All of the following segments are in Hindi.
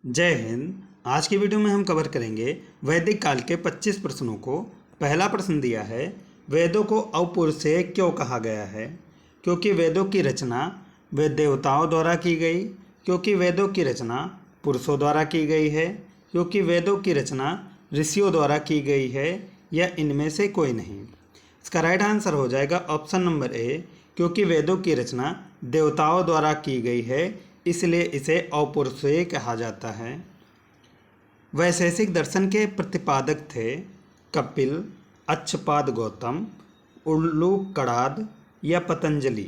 जय हिंद। आज की वीडियो में हम कवर करेंगे वैदिक काल के 25 प्रश्नों को। पहला प्रश्न दिया है, वेदों को अपौरुषेय क्यों कहा गया है? क्योंकि वेदों की रचना वे देवताओं द्वारा की गई, क्योंकि वेदों की रचना पुरुषों द्वारा की गई है, क्योंकि वेदों की रचना ऋषियों द्वारा की गई है, या इनमें से कोई नहीं। इसका राइट आंसर हो जाएगा ऑप्शन नंबर ए, क्योंकि वेदों की रचना देवताओं द्वारा की गई है, इसलिए इसे अपौरुषेय कहा जाता है। वैशेषिक दर्शन के प्रतिपादक थे कपिल, अच्छपाद गौतम, उल्लूकड़ाद या पतंजलि।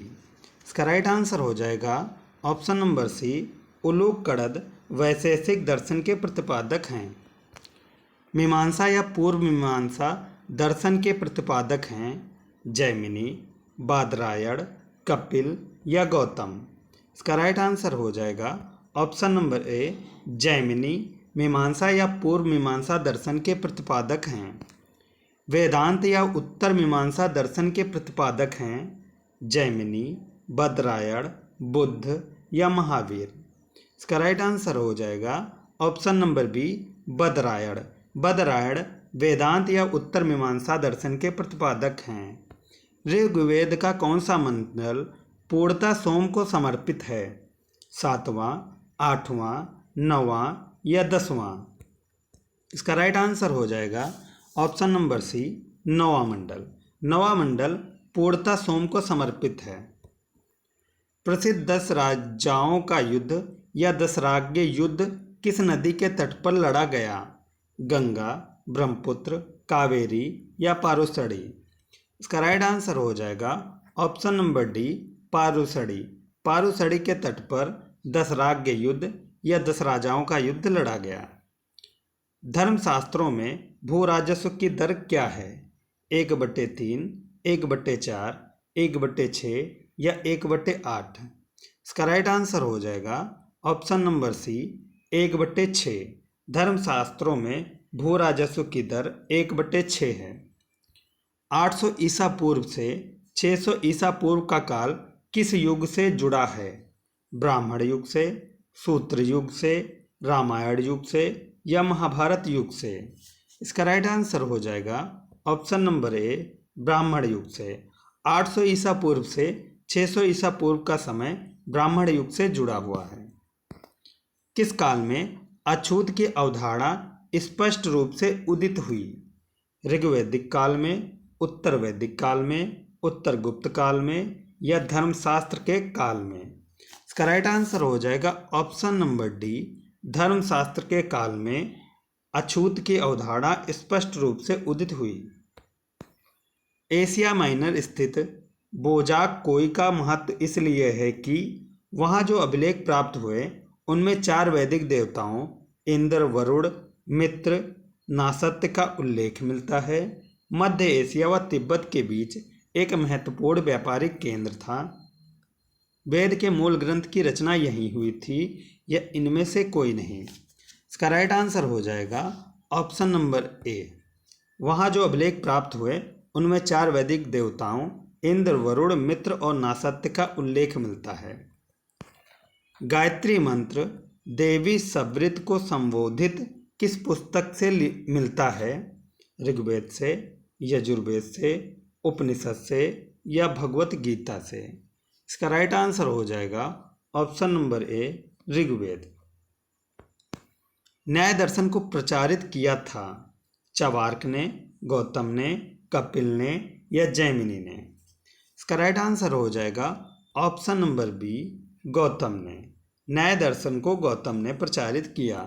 इसका राइट आंसर हो जाएगा ऑप्शन नंबर सी, उल्लूकड़द वैशेषिक दर्शन के प्रतिपादक हैं। मीमांसा या पूर्व मीमांसा दर्शन के प्रतिपादक हैं जैमिनी, बादरायण, कपिल या गौतम। इसका राइट आंसर हो जाएगा ऑप्शन नंबर ए, जैमिनी मीमांसा या पूर्व मीमांसा दर्शन के प्रतिपादक हैं। वेदांत या उत्तर मीमांसा दर्शन के प्रतिपादक हैं जैमिनी, बादरायण, बुद्ध या महावीर। इसका राइट आंसर हो जाएगा option number B, Badarayana. Badarayana Vedanta या उत्तर मीमांसा दर्शन के प्रतिपादक हैं। ऋग्वेद का कौन सा मंडल पूर्णतः सोम को समर्पित है? 7वां, 8वां, 9वां या 10वां? इसका राइट आंसर हो जाएगा ऑप्शन नंबर सी, 9वां मंडल। 9वां मंडल पूर्णतः सोम को समर्पित है। प्रसिद्ध 10 राजाओं का युद्ध या दशराज्य युद्ध किस नदी के तट पर लड़ा गया? गंगा, ब्रह्मपुत्र, कावेरी या पारुसड़ी? इसका राइट आंसर हो जाएगा ऑप्शन नंबर डी, पारुसड़ी। पारुसड़ी के तट पर दशराज्य युद्ध या 10 राजाओं का युद्ध लड़ा गया। धर्मशास्त्रों में भू राजस्व की दर क्या है? 1/3, 1/4, 1/6 या 1/8? इसका राइट आंसर हो जाएगा ऑप्शन नंबर सी, 1/6। धर्मशास्त्रों में भू राजस्व की दर 1/6 है। 800 ईसा पूर्व से 600 ईसा पूर्व का काल किस युग से जुड़ा है? ब्राह्मण युग से, सूत्र युग से, रामायण युग से या महाभारत युग से? इसका राइट आंसर हो जाएगा ऑप्शन नंबर ए, ब्राह्मण युग से। 800 ईसा पूर्व से 600 ईसा पूर्व का समय ब्राह्मण युग से जुड़ा हुआ है। किस काल में अछूत की अवधारणा स्पष्ट रूप से उदित हुई? ऋग्वैदिक काल में, उत्तर वैदिक काल में, उत्तर गुप्त काल में या धर्मशास्त्र के काल में? इसका राइट आंसर हो जाएगा ऑप्शन नंबर डी, धर्मशास्त्र के काल में अछूत की अवधारणा स्पष्ट रूप से उदित हुई। एशिया माइनर स्थित बोजाक-कोई का महत्व इसलिए है कि वहाँ जो अभिलेख प्राप्त हुए उनमें 4 वैदिक देवताओं इंद्र, वरुण, मित्र, नासत्य का उल्लेख मिलता है। मध्य एशिया व तिब्बत के बीच एक महत्वपूर्ण व्यापारिक केंद्र था। वेद के मूल ग्रंथ की रचना यहीं हुई थी, या इनमें से कोई नहीं? इसका राइट आंसर हो जाएगा ऑप्शन नंबर ए। वहाँ जो अभिलेख प्राप्त हुए उनमें 4 वैदिक देवताओं इंद्र, वरुण, मित्र और नासत्य का उल्लेख मिलता है। गायत्री मंत्र देवी सवृत को संबोधित किस पुस्तक से मिलता है? ऋग्वेद से, यजुर्वेद से, उपनिषद से या भगवत गीता से? इसका राइट आंसर हो जाएगा ऑप्शन नंबर ए, ऋग्वेद। न्याय दर्शन को प्रचारित किया था चार्वाक ने, गौतम ने, कपिल ने या जैमिनी ने? इसका राइट आंसर हो जाएगा ऑप्शन नंबर बी, गौतम ने। न्याय दर्शन को गौतम ने प्रचारित किया।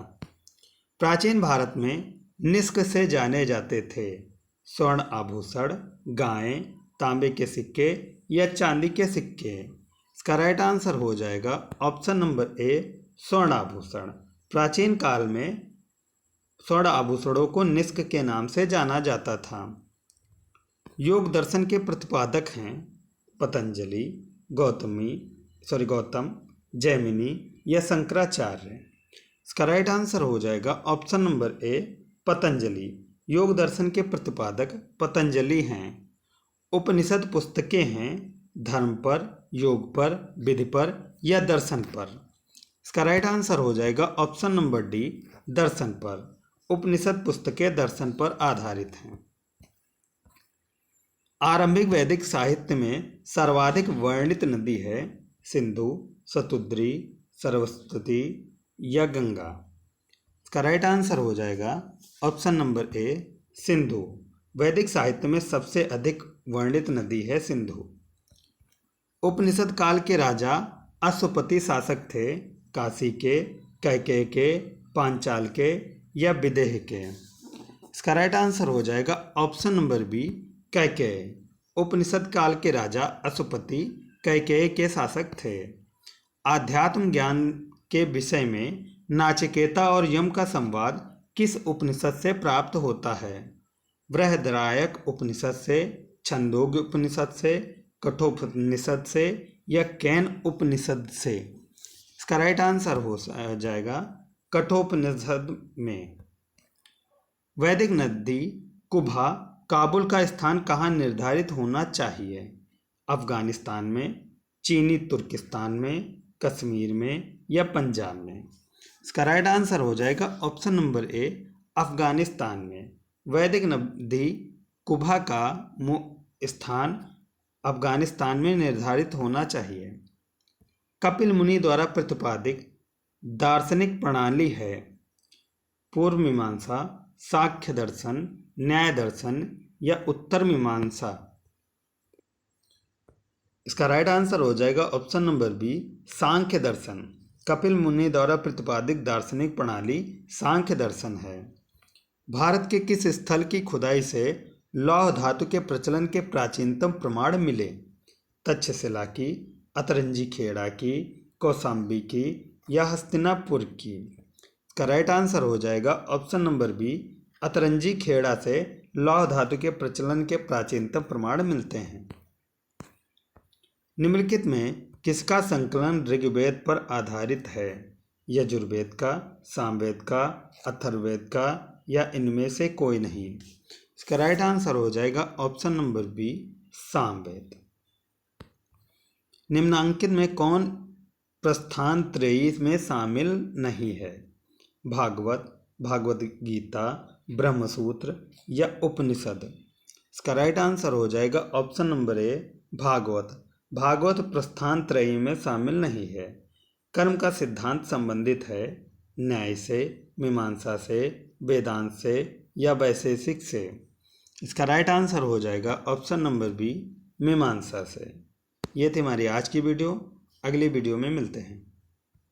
प्राचीन भारत में निष्क से जाने जाते थे स्वर्ण आभूषण, गायें, तांबे के सिक्के या चांदी के सिक्के? इसका राइट आंसर हो जाएगा ऑप्शन नंबर ए, स्वर्ण आभूषण। प्राचीन काल में स्वर्ण आभूषणों को निष्क के नाम से जाना जाता था। योग दर्शन के प्रतिपादक हैं पतंजलि, गौतम, जैमिनी या शंकराचार्य? इसका राइट आंसर हो जाएगा ऑप्शन नंबर ए, पतंजलि। योग दर्शन के प्रतिपादक पतंजलि हैं। उपनिषद पुस्तकें हैं धर्म पर, योग पर, विधि पर या दर्शन पर? इसका राइट आंसर हो जाएगा ऑप्शन नंबर डी, दर्शन पर। उपनिषद पुस्तकें दर्शन पर आधारित हैं। आरंभिक वैदिक साहित्य में सर्वाधिक वर्णित नदी है सिंधु, शतुद्री, सरस्वती या गंगा। इसका राइट आंसर हो जाएगा ऑप्शन नंबर ए, सिंधु। वैदिक साहित्य में सबसे अधिक वर्णित नदी है सिंधु। उपनिषद काल के राजा अश्वपति शासक थे काशी के, कैकेय के, पांचाल के या विदेह के। इसका राइट आंसर हो जाएगा ऑप्शन नंबर बी, कैकेय। उपनिषद काल के राजा अश्वपति कैकेय के शासक थे। आध्यात्म ज्ञान के विषय में नाचिकेता और यम का संवाद किस उपनिषद से प्राप्त होता है? बृहदारण्यक उपनिषद से, छंदोग्य उपनिषद से, कठोपनिषद से या केन उपनिषद से। इसका राइट आंसर हो जाएगा कठोपनिषद में। वैदिक नदी कुभा काबुल का स्थान कहाँ निर्धारित होना चाहिए? अफगानिस्तान में, चीनी तुर्किस्तान में, कश्मीर में या पंजाब में। इसका राइट आंसर हो जाएगा ऑप्शन नंबर ए, अफगानिस्तान में। वैदिक नदी कुभा का स्थान अफगानिस्तान में निर्धारित होना चाहिए। कपिल मुनि द्वारा प्रतिपादित दार्शनिक प्रणाली है पूर्व मीमांसा, सांख्य दर्शन, न्याय दर्शन या उत्तर मीमांसा। इसका राइट आंसर हो जाएगा ऑप्शन नंबर बी, सांख्य दर्शन। कपिल मुनि द्वारा प्रतिपादित दार्शनिक प्रणाली सांख्य दर्शन है। भारत के किस स्थल की खुदाई से लौह धातु के प्रचलन के प्राचीनतम प्रमाण मिले? तक्षशिला की, अतरंजी खेड़ा की, कौशाम्बी की या हस्तिनापुर की। इसका राइट आंसर हो जाएगा option number B, Atranji Kheda से लौह धातु के प्रचलन के प्राचीनतम प्रमाण मिलते हैं। निम्नलिखित में किसका संकलन ऋग्वेद पर आधारित है? यजुर्वेद का, सामवेद का, अथर्ववेद का या इनमें से कोई नहीं। इसका राइट आंसर हो जाएगा ऑप्शन नंबर बी, सामवेद। निम्नांकित में कौन प्रस्थान त्रयी में शामिल नहीं है? भागवत, भागवत गीता, ब्रह्मसूत्र या उपनिषद। इसका राइट आंसर हो जाएगा option number a, Bhagavat. Bhagavat प्रस्थान त्रयी में शामिल नहीं है। कर्म का सिद्धांत संबंधित है न्याय से, मीमांसा से, वेदांत से या वैशेषिक से। इसका राइट आंसर हो जाएगा ऑप्शन नंबर बी, मीमांसा से। ये थी हमारी आज की वीडियो। अगली वीडियो में मिलते हैं।